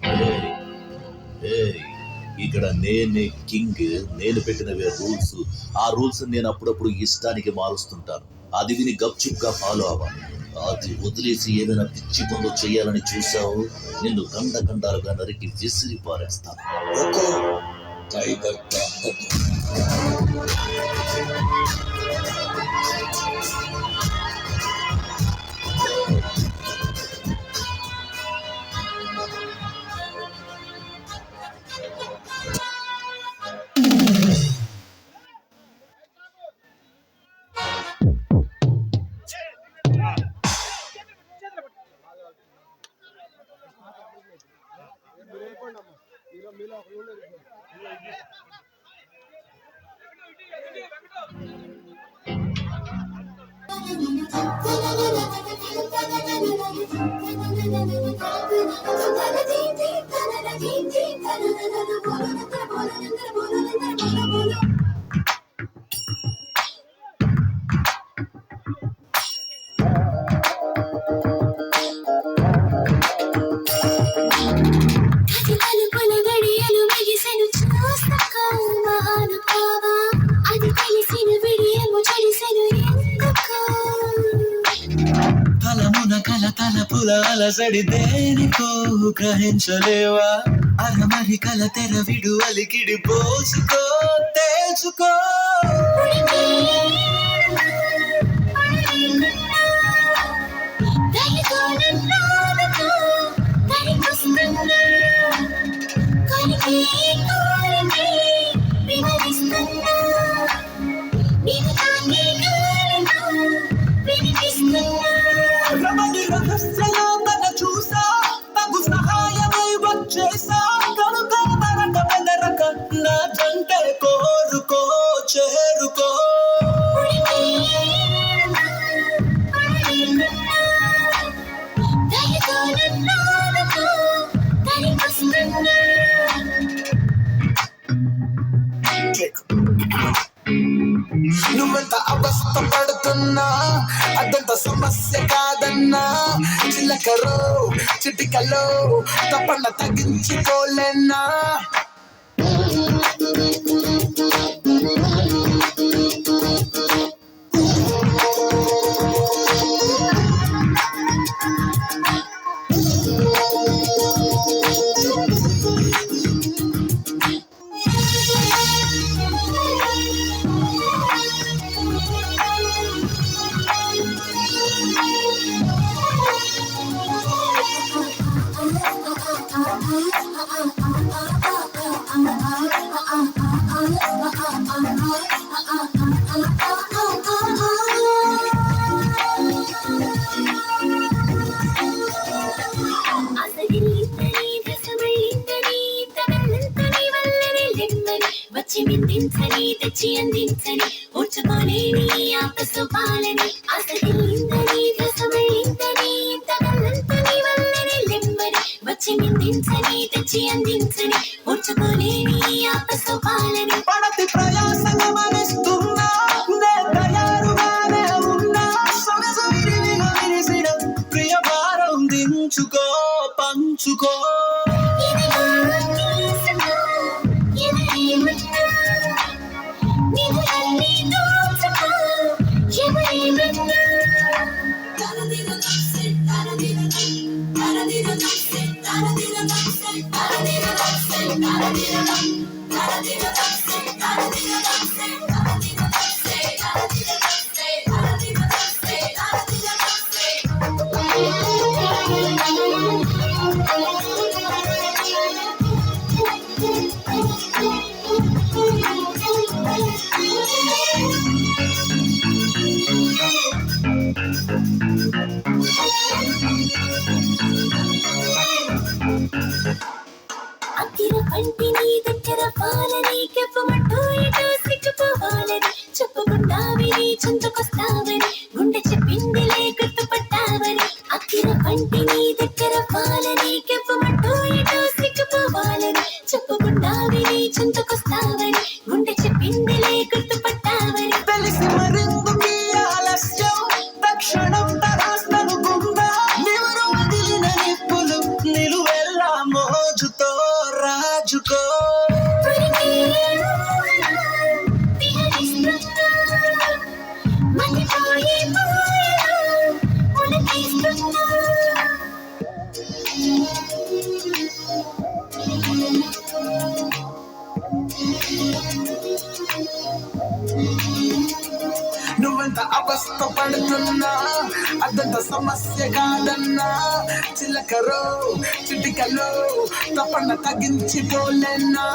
ఏయ్, ఏయ్, ఇక్కడ నేనే కింగ్. నేను పెట్టినవే రూల్స్. ఆ రూల్స్ నేను అప్పుడప్పుడు ఇష్టానికి మారుస్తుంటాను. అది విని గప్చుప్గా ఫాలో అవ్వాలి. అది వదిలేసి ఏదైనా పిచ్చి పనులు చేయాలని చూసావు, నిన్ను గంటలుగా నరికి విసిరి పారేస్తాను. తలపుల అలసడి దేనికో గ్రహించలేవా? అరమరికల తెర విడు అలికిడి పోసుకో, తెలుసుకో. చూసా తగు సహాయమై వచ్చేసా కనుక మరక బెదరక నా జంటే కోరుకో, చేరుకో. నువ్వెంత అవస్థ పడుతున్నా అదంత సమస్య కాదన్నా. చిలకలో చిటికలో తప్పన తగ్గించుకోలేనా? తెచ్చి అందించని ఓర్చుకోలేని ఆపసోపాలని ఆసరిందని రసమైందని ఇంతగల్లంతని వల్లని లెమ్మని వచ్చి మిందించని తెచ్చి అందించని ఓర్చుకోలేని ఆపసోపాలని పడతి ప్రయాసమనిస్తున్నా నే తయారుగానే ఉన్నా. సొగసు విరిసిన ప్రియ భారం దించుకో, పంచుకో. చేస్తున్నా మతిపోయే మాయలో ఉలకిస్తున్నా నువ్వెంత అవస్థ పడుతున్నా అదంత సమస్య కాదన్నా చిలకరో చిటికలో తపన తగ్గించిపోలేనా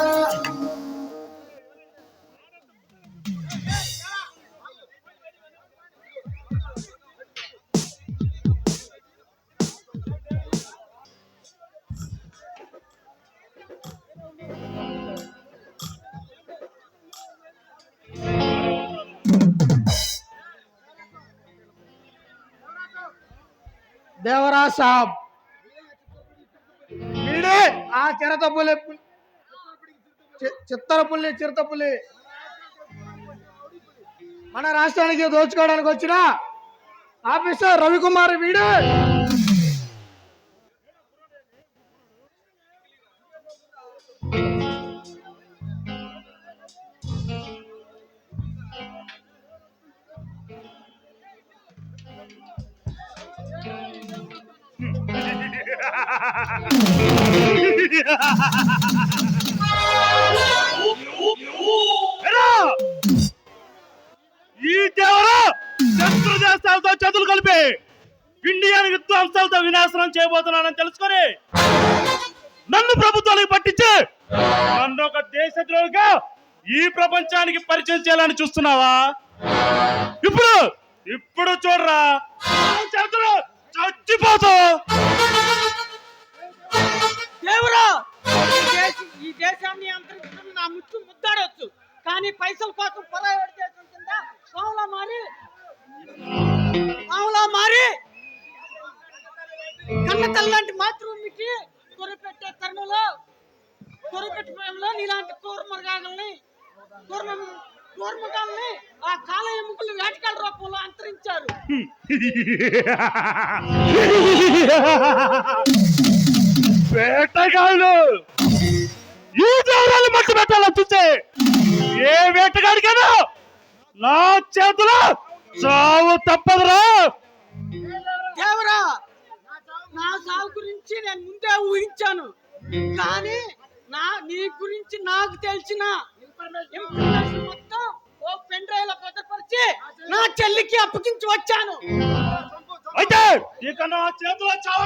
దేవరా సాబ్ వీడే ఆ చిరతపులి చిత్తరపుల్లి మన రాష్ట్రానికి దోచుకోవడానికి వచ్చిన ఆఫీసర్ రవికుమార్ వీడే. ఈ దేవరా శత్రు దేశాలతో చేతులు కలిపి ఇండియాని విధ్వంసాలతో వినాశనం చేయబోతున్నానని తెలుసుకొని నన్ను ప్రభుత్వానికి పట్టించి నన్ను ఒక దేశద్రోహిగా ఈ ప్రపంచానికి పరిచయం చేయాలని చూస్తున్నావా? ఇప్పుడు చూడరా చేతులు చచ్చిపోతావు. దేవుడా ఈ దేశాన్ని అంతరించడం నా ముద్దాడవచ్చు, కానీ పైసల కోసం పరాయవాడి దేశం కింద పావులా మారి కన్న తల్లాంటి మాతృభూమికి కొరిపెట్టే తరుణంలో కొరిపెట్టిపోయంలో నీలాంటి కూర్మగాల్ని ఆ కాల ఎముకలు వేటకాల రూపంలో అంతరించారు. వేటగాళ్ళు ఈ దేవరాలు మట్టు పెట్టాలని చూస్తే ఏ వేటగాడికైనా నా చేతిలో చావు తప్పదురా. దేవరా నా సాగు గురించి నేను ముందే ఊహించాను, కానీ నీ గురించి నాకు తెలిసిన ఇన్ఫర్మేషన్ మొత్తం ఓ పెన్ డ్రైవ్ లో భద్రపరిచి నా చెల్లికి అప్పగించి వచ్చాను. అయితే ఇక నా చేతిలో చావు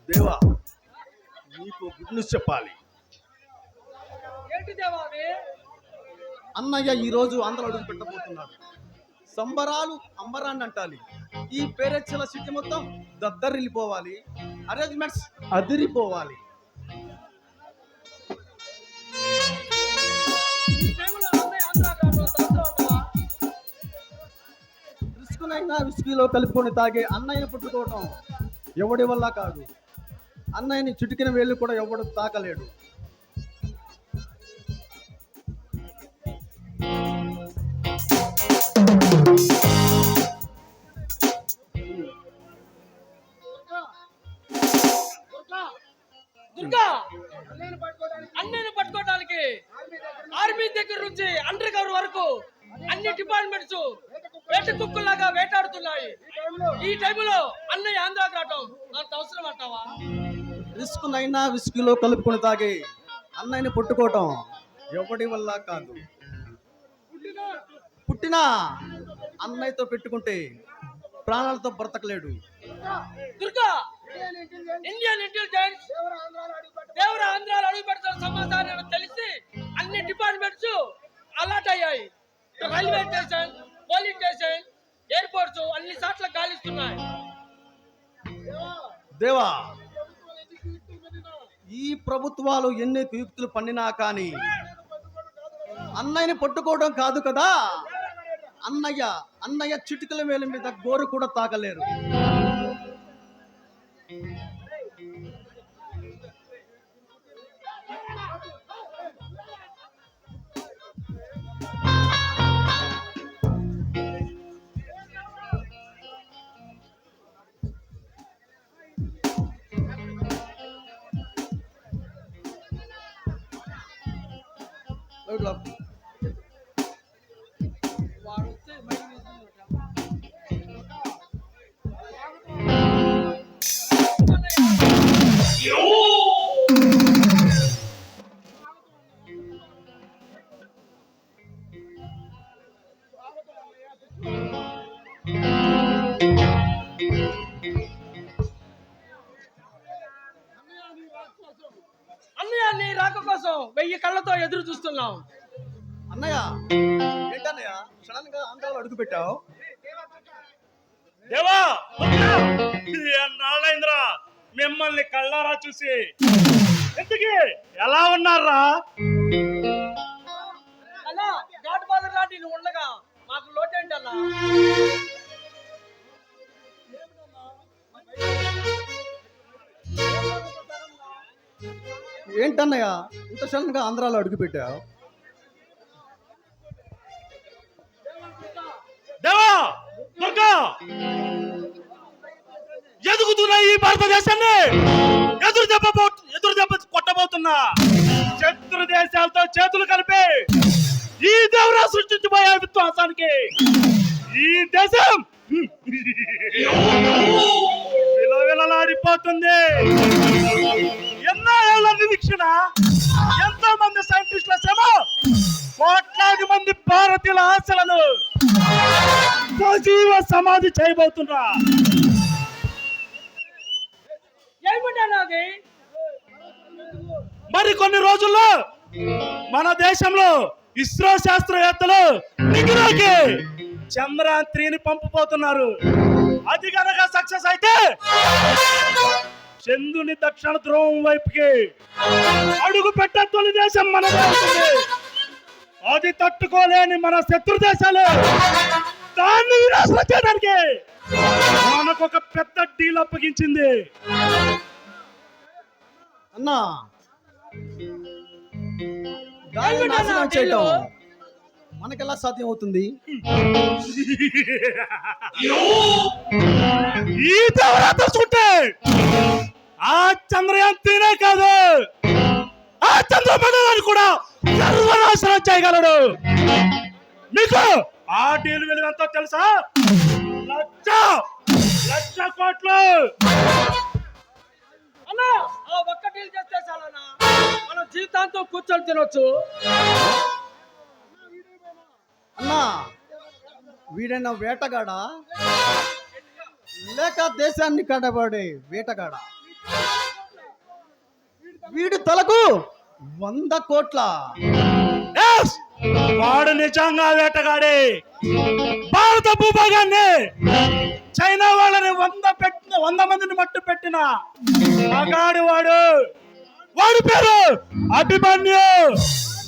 దేవా, నీకు గుడ్ న్యూస్ చెప్పాలి. ఏంటి దేవా అవి? అన్నయ్య ఈ రోజు ఆంధ్ర అడుగు పెట్టబోతున్నాడు. సంబరాలు అంబరాన్ని అంటాలి. ఈ పేరెచ్చల సిటీ మొత్తం దద్దరిల్లిపోవాలి. అరేంజ్మెంట్స్ అదిరిపోవాలి. ఈ టైంలో అన్నయ్య ఆంధ్రాలో ఉంటావా? రిస్కునైనా విస్కీలో కలుపుకొని తాగే అన్నయ్యను పుట్టుకోవటం ఎవడి వల్ల కాదు. అన్నయ్యని చిటికిన వేళ్ళు కూడా ఎవడు తాకలేడు. దుర్గా, అన్నయ్యను పట్టుకోవడానికి ఆర్మీ దగ్గర నుంచి అండర్ కవర్ వరకు అన్ని డిపార్ట్మెంట్స్ వేట కుక్కలాగా వేటాడుతున్నాయి. ఈ టైంలో అన్నయ్య ఆంధ్రాకి రావటం నాకు అవసరం అంటావా? రిస్కునైనా విస్కీలో కలుపుకొని తాగే అన్నయ్యని పుట్టుకోవటం ఎవడి వల్ల కాదు. పుట్టినా అన్నయ్యతో పెట్టుకుంటే ప్రాణాలతో బ్రతకలేడు. దుర్గా, ఇండియన్ ఇంటెలిజెన్స్ దేవర ఆంధ్రాలో అడుగు పెడుతున్న సమాచారం తెలిసి అన్ని డిపార్ట్మెంట్స్ అలర్ట్ అయ్యాయి. Railway station, police station, airports అన్ని చోట్ల గాలిస్తున్నాయి. దేవా, ఈ ప్రభుత్వాలు ఎన్ని కుయుక్తులు పన్నినా కానీ అన్నయ్యని పట్టుకోవడం కాదు కదా. అన్నయ్య చిటికల వేల మీద గోరు కూడా తాకలేరు. అన్నయ్య నీ రాక కోసం 1000 కళ్ళతో ఎదురు చూస్తున్నాం. అన్నయ్య, ఏంటన్నయ్య సడన్ గా ఆంధ్రాలో అడుగు పెట్టావు? దేవా, నారాయణరా, మిమ్మల్ని కళ్ళారా చూసి ఎందుకు ఎలా ఉన్నారా? అలా గాడ్ ఫాదర్ లాంటి నువ్వు ఉండగా మాకు లోటేంటన్నా? ఏంటన్నయ్య ఇంత సడన్ గా ఆంధ్రాలో అడుగు పెట్టావు? దేవా, దుర్గా, ఎదుగుతున్న ఈ భారతదేశాన్ని ఎదురు దెబ్బ కొట్టబోతున్నా శత్రు దేశాలతో చేతులు కలిపి ఈ దేవరా సృష్టించబోయే విధ్వంసానికి ఈ దేశం విలవిలలాడిపోతుంది. ఎన్నో ఏళ్ల నిరీక్షణ, ఎంతో మంది సైంటిస్టుల శ్రమ, కోట్లాది మంది భారతీయుల ఆశలను సజీవ సమాధి చేయబోతున్నా. ఏమిటన్నది? మరి కొన్ని రోజుల్లో మన దేశంలో ఇస్రో శాస్త్రవేత్తలు నింగిలోకి చంద్రయాన్ 3ని పంపబోతున్నారు. అది గనక సక్సెస్ అయితే చంద్రుని దక్షిణ ధ్రువం వైపుకి అడుగు పెట్టే తొలి దేశం మనదే అవుతుంది. అది తట్టుకోలేని మన శత్రు దేశాలు దాన్ని వినాశనం చేయడానికి మనకు ఒక పెద్ద డీల్ అప్పగించింది. అన్నా, గాలిని నాశనం చేయటం మనకెలా సాధ్యం అవుతుంది? ఈ దేవరా తెలుసుకుంటే ఆ చంద్రయాన్ తీనే కాదు, ఆ చంద్రమండలాన్ని కూడా సర్వనాశనం చేయగలడు. మీకు ఆ డీల్ విలువ ఎంతో తెలుసా? 1,00,00,000 కోట్లు. అన్నా ఆ ఒక్క డీల్ చేస్తే చాలన్నా, మనం జీవితాంతం కూర్చొని తినొచ్చు. అన్నా, వీడైనా వేటగాడా లేక దేశాన్ని కాడబడే వేటగాడా? వీడి తలకు 100 కోట్ల. Yes! వాడు నిజంగా వేటగాడే. భారత భూభాగాన్ని చైనా వాళ్ళని 100 మందిని మట్టు పెట్టిన మగాడు వాడు. వాడి పేరు అభిమన్యు.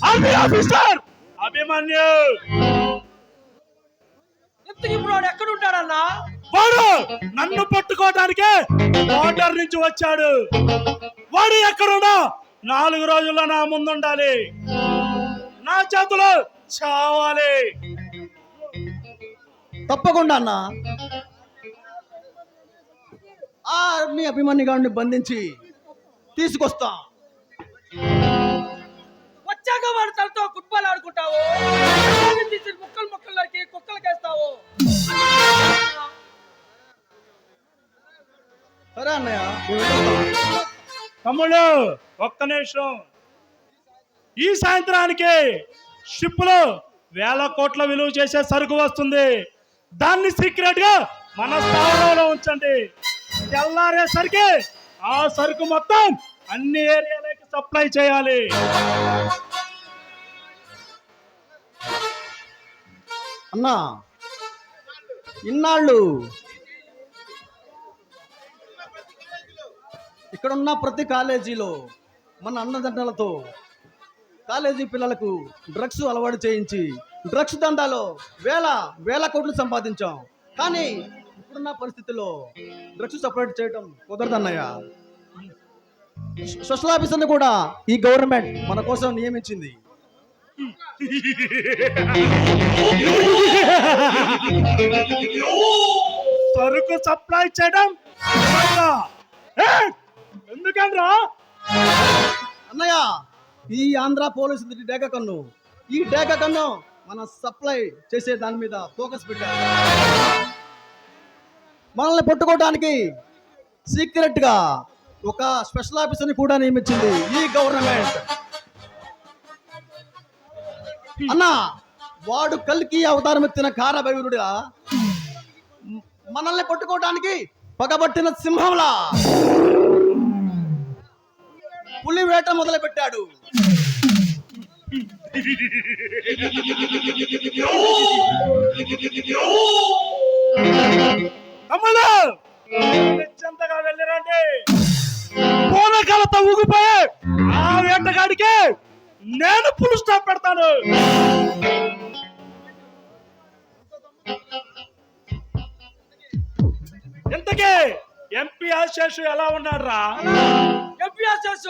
Army officer Abhimanyu. ఇప్పుడు వాడు ఎక్కడ ఉంటాడన్నా? వాడు నన్ను పట్టుకోవడానికి బార్డర్ నుంచి వచ్చాడు. వాడు ఎక్కడున్నా 4 రోజుల్లో నా ముందుండాలి, నా చేతిలో చావాలి. తప్పకుండా అన్నా, ఆ ఆర్మీ అభిమన్యు గారిని బంధించి తీసుకొస్తాం. వచ్చాక వాడి తలతో ఫుట్బాల్ ఆడుకుంటావు, తీసి ముక్కలు నరికి కుక్కలకేస్తావు. సరే అన్నయ్య, మేము వెళ్ళొస్తాం. తమ్ముడు ఒక్క నిమిషం. ఈ సాయంత్రానికి షిప్లో 1,000 కోట్ల విలువ చేసే సరుకు వస్తుంది. దాన్ని సీక్రెట్ గా మన స్థావరంలో ఉంచండి. తెల్లారేసరికి ఆ సరుకు మొత్తం అన్ని ఏరియాలకి సప్లై చేయాలి. అన్నా, ఇన్నాళ్ళు ఇక్కడున్న ప్రతి కాలేజీలో మన అన్నదండలతో కాలేజీ పిల్లలకు డ్రగ్స్ అలవాటు చేయించి డ్రగ్స్ దందాలో వేల కోట్లు సంపాదించాం. కానీ ఇప్పుడున్న పరిస్థితుల్లో డ్రగ్స్ సపరేట్ చేయడం కుదరదన్నయ్య. స్పెషల్ ఆఫీసర్ని కూడా ఈ గవర్నమెంట్ మన కోసం నియమించింది. సరుకు సప్లై చేయడం ఎందుకనరా అన్నయ్య? ఈ ఆంధ్ర పోలీసు డేగ కన్ను, ఈ డేగ కన్ను మన సప్లై చేసే దాని మీద ఫోకస్ పెట్టారు. మనల్ని పట్టుకోవడానికి సీక్రెట్ గా ఒక స్పెషల్ ఆఫీసర్ని కూడా నియమించింది ఈ గవర్నమెంట్. అన్నా, వాడు కల్కి అవతారం ఎత్తిన కారభైరుడుగా మనల్ని పట్టుకోవడానికి పగబట్టిన సింహంలా పులి వేట మొదలు పెట్టాడు. తమ్ముడు నిశ్చింతగా వెళ్ళిరండి. పూనకాలతో ఊగిపోయే ఆ వేటగాడికి నేను ఫుల్ స్టాప్ పెడతాను. ఇంతకీ ఎంపీ ఆశేషు ఎలా ఉన్నాడు రా? ఎంపీఎస్ఎస్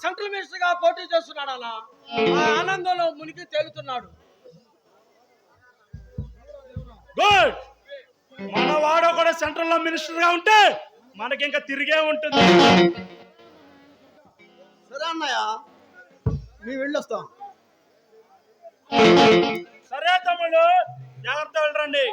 సెంట్రల్ మినిస్టర్ గా పోటీ చేస్తున్నాడు. అలా ఆ ఆనందంలో మునిగి తేలుతున్నాడు. గుడ్. మన వాడు కూడా సెంట్రల్ లో మినిస్టర్ గా ఉంటే మనకి ఇంకా తిరిగే ఉంటుంది. సరే అన్నయ్య, మేము వెళ్ళొస్తాం. సరే తమ్ముడు, జాగ్రత్త వెళ్ళరండి.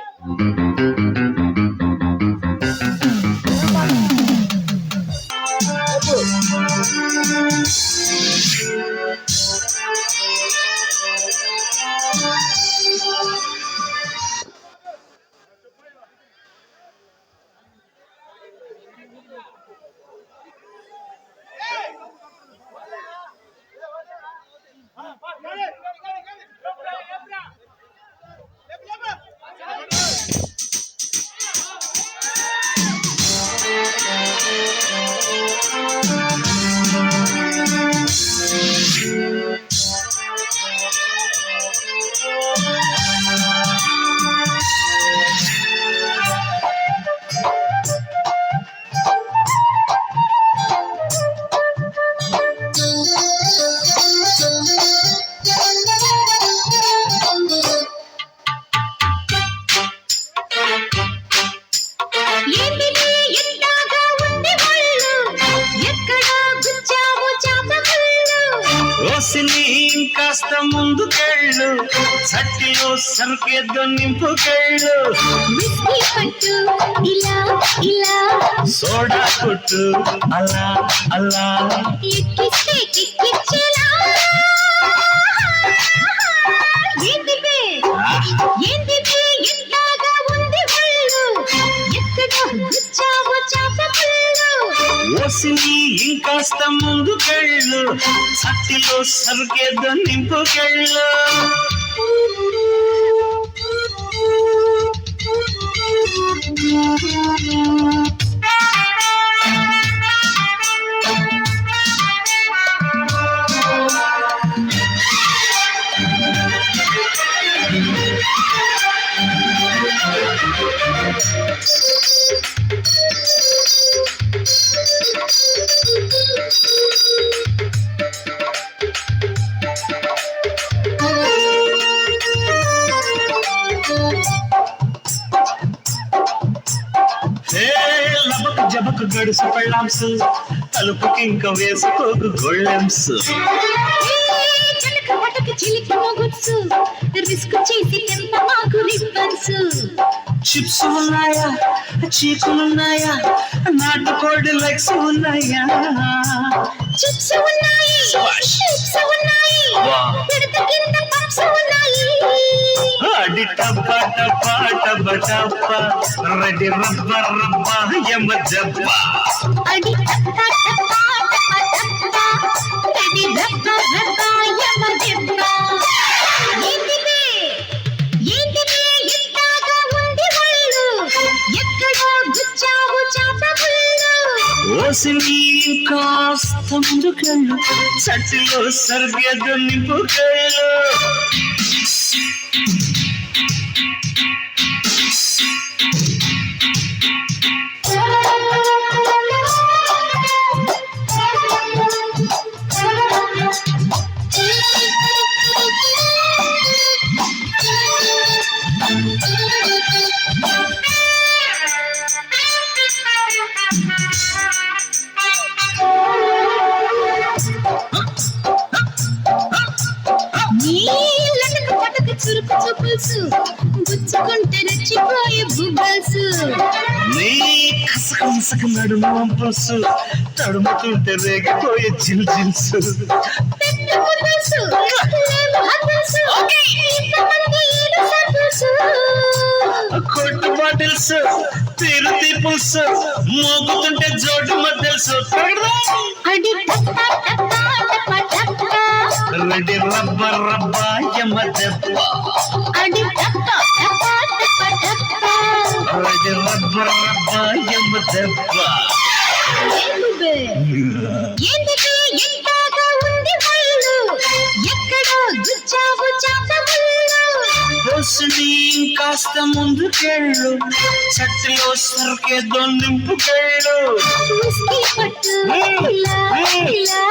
చట్టిలో సరుకేదో నింపుకెళ్ళు విస్కీ పట్టు ఇలా ఇలా సోడా కొట్టు అలా అలా ఎక్కిస్తే కిక్కిచ్చేలా ఏంటిది ఏంటిది ఇంతగా ఉంది ఒళ్ళు ఎక్కడ గుచ్చావు చాప పుల్లు ఓసిని ఇంకాస్త ముందుకెళ్ళు చట్టిలో సరుకేదో నింపుకెళ్ళు లబకు జబకు గడుసు పెళ్ళాంసు తలుపుకి ఇంకా వేసుకోకు గొళ్ళెంస్ చిలక పటక చిలికి మొగుడ్సు రిస్క్ చేసి తెంప మాకు రిబ్బన్స్ చిప్స్ ఉన్నాయా చీకులున్నాయా నాటుకోడి లెగ్స్ ఉన్నాయా చిప్స్ ఉన్నాయి చిప్స్ ఉన్నాయి పిడత కింద పప్స్ ఉన్నాయి అడి టప్ప టప్ప టప్ప టప్ప రెడ్డి రబ్బ రబ్బ యమ జబ్బ అడి టప్ప టప్ప టప్ప టప్ప రెడీ రబ్బ రబ్బ యమ దెబ్బ ఏంటిది ఏంటిది ఇంతగా ఉంది ఒళ్ళు ఎక్కడో గుచ్చావు చాప పుల్లు ఓసిని కాస్త ముందుకెళ్ళు చట్టిలో సరిగ్గా నింపుకెళ్ళు నీళ్ళకు పటక చురుకు చూపుల్సు గుచ్చుకుంటే రెచ్చిపోయే బుబ్బల్స్ నీ కసక మసక నడుము వంపల్సు తడుముతుంటే రేగిపోయే చిల్ చిల్స్ పెట్టుకున్నల్సు లేవు హద్దల్సు ఇంతమంది ఈడు సర్దుల్సు కొట్టు బాటిల్స్ తీరు తీపుల్స్ మోగుతుంటే జోడు మధ్యల్స్ అడి టప్ప టప్ప టప్ప టప్ప రెడ్డి రబ్బ రబ్బ యమ దెబ్బ అడి టప్ప టప్ప టప్ప టప్ప రెడ్డి రబ్బ రబ్బ యమ దెబ్బ ఏంటిది ఇంతగా ఉంది ఒళ్ళు ఎక్కడో గుచ్చావు చాప ముళ్ళు ఓసిని కాస్త ముందుకెళ్ళు చట్టిలో సరుకేదో నింపుకెళ్ళు విస్కీ పట్టు ఇలా ఇలా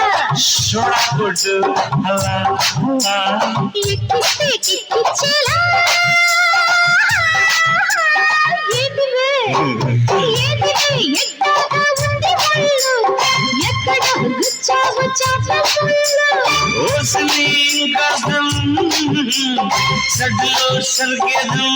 సోడా కొట్టు అలా అలా ఎక్కిస్తే కిక్కిచ్చేలా ఏంటిది ఏంటిది ఎంతగా ఉంది ఒళ్ళు ఎక్కడ గుచ్చావు చాప ముళ్ళు ఓసిని కాస్త చట్టిలో సరుకేదో